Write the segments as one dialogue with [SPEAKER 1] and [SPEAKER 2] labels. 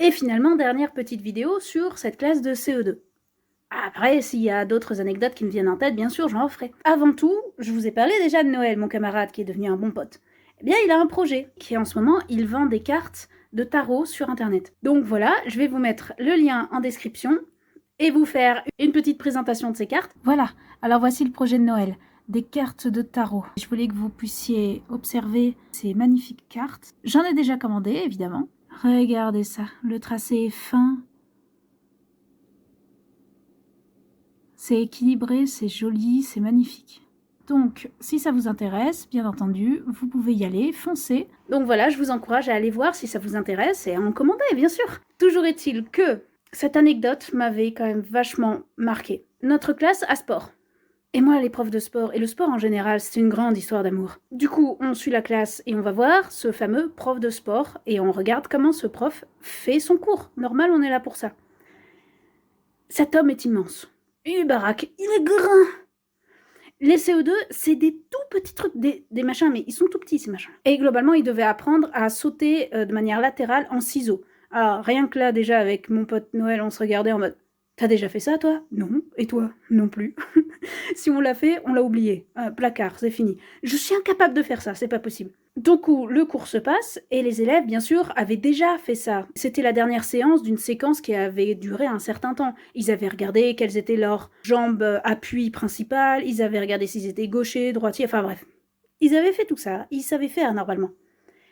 [SPEAKER 1] Et finalement, dernière petite vidéo sur cette classe de CE2. Après, s'il y a d'autres anecdotes qui me viennent en tête, bien sûr, j'en ferai. Avant tout, je vous ai parlé déjà de Noël, mon camarade qui est devenu un bon pote. Eh bien, il a un projet qui, en ce moment, il vend des cartes de tarot sur Internet. Donc voilà, je vais vous mettre le lien en description et vous faire une petite présentation de ces cartes. Voilà, alors voici le projet de Noël. Des cartes de tarot. Je voulais que vous puissiez observer ces magnifiques cartes. J'en ai déjà commandé, évidemment. Regardez ça, le tracé est fin. C'est équilibré, c'est joli, c'est magnifique. Donc, si ça vous intéresse, bien entendu, vous pouvez y aller, foncez. Donc voilà, je vous encourage à aller voir si ça vous intéresse et à en commander, bien sûr. Toujours est-il que cette anecdote m'avait quand même vachement marqué. Notre classe a sport. Et moi, les profs de sport, et le sport en général, c'est une grande histoire d'amour. Du coup, on suit la classe et on va voir ce fameux prof de sport et on regarde comment ce prof fait son cours. Normal, on est là pour ça. Cet homme est immense. Une baraque, il est grand. Les CO2, c'est des tout petits trucs, des machins, mais ils sont tout petits ces machins. Et globalement, il devait apprendre à sauter de manière latérale en ciseaux. Alors, rien que là, déjà, avec mon pote Noël, on se regardait en mode « T'as déjà fait ça, toi ?» Non. Et toi ? Non plus. Si on l'a fait, on l'a oublié. Placard, c'est fini. Je suis incapable de faire ça, c'est pas possible. Donc, le cours se passe, et les élèves, bien sûr, avaient déjà fait ça. C'était la dernière séance d'une séquence qui avait duré un certain temps. Ils avaient regardé quelles étaient leurs jambes appui principales, ils avaient regardé s'ils étaient gauchers, droitiers, enfin bref. Ils avaient fait tout ça, ils savaient faire normalement.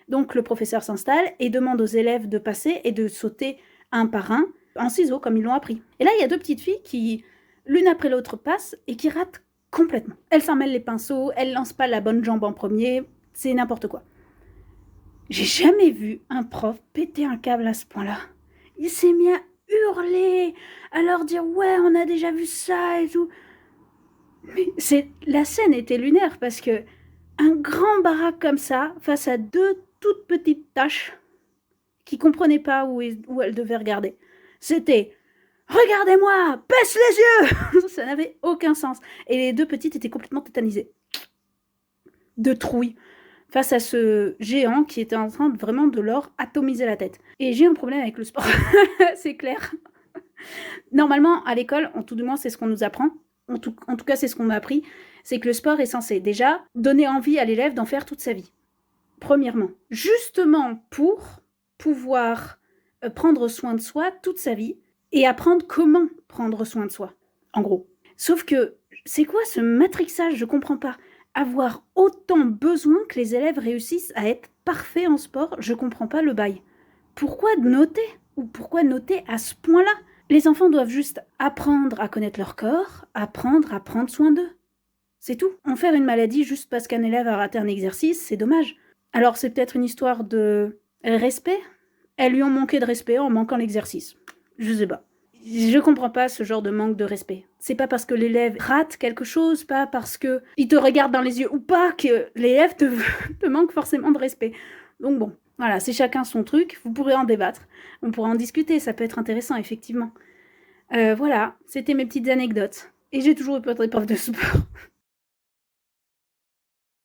[SPEAKER 1] Donc, le professeur s'installe et demande aux élèves de passer et de sauter un par un en ciseaux, comme ils l'ont appris. Et là, il y a deux petites filles qui, l'une après l'autre, passent et qui ratent complètement. Elles s'en mêlent les pinceaux, elles lancent pas la bonne jambe en premier, c'est n'importe quoi. J'ai jamais vu un prof péter un câble à ce point-là. Il s'est mis à hurler, à leur dire « Ouais, on a déjà vu ça et tout. » Mais la scène était lunaire parce que un grand baraque comme ça, face à deux toutes petites tâches qui comprenaient pas où elles devaient regarder. C'était « Regardez-moi, baisse les yeux !» Ça n'avait aucun sens. Et les deux petites étaient complètement tétanisées. De trouille. Face à ce géant qui était en train vraiment de leur atomiser la tête. Et j'ai un problème avec le sport, c'est clair. Normalement, à l'école, en tout du moins, c'est ce qu'on nous apprend. En tout cas, c'est ce qu'on m'a appris. C'est que le sport est censé, déjà, donner envie à l'élève d'en faire toute sa vie. Premièrement. Justement pour pouvoir prendre soin de soi toute sa vie et apprendre comment prendre soin de soi, en gros. Sauf que, c'est quoi ce matrixage ? Je comprends pas. Avoir autant besoin que les élèves réussissent à être parfaits en sport, je comprends pas le bail. Pourquoi noter ? Ou pourquoi noter à ce point-là ? Les enfants doivent juste apprendre à connaître leur corps, apprendre à prendre soin d'eux. C'est tout. En faire une maladie juste parce qu'un élève a raté un exercice, c'est dommage. Alors c'est peut-être une histoire de respect ? Elles lui ont manqué de respect en manquant l'exercice. Je sais pas. Je comprends pas ce genre de manque de respect. C'est pas parce que l'élève rate quelque chose, pas parce que il te regarde dans les yeux ou pas que l'élève te manque forcément de respect. Donc bon, voilà, c'est chacun son truc, vous pourrez en débattre. On pourra en discuter, ça peut être intéressant, effectivement. Voilà, c'était mes petites anecdotes. Et j'ai toujours eu peur des profs de sport.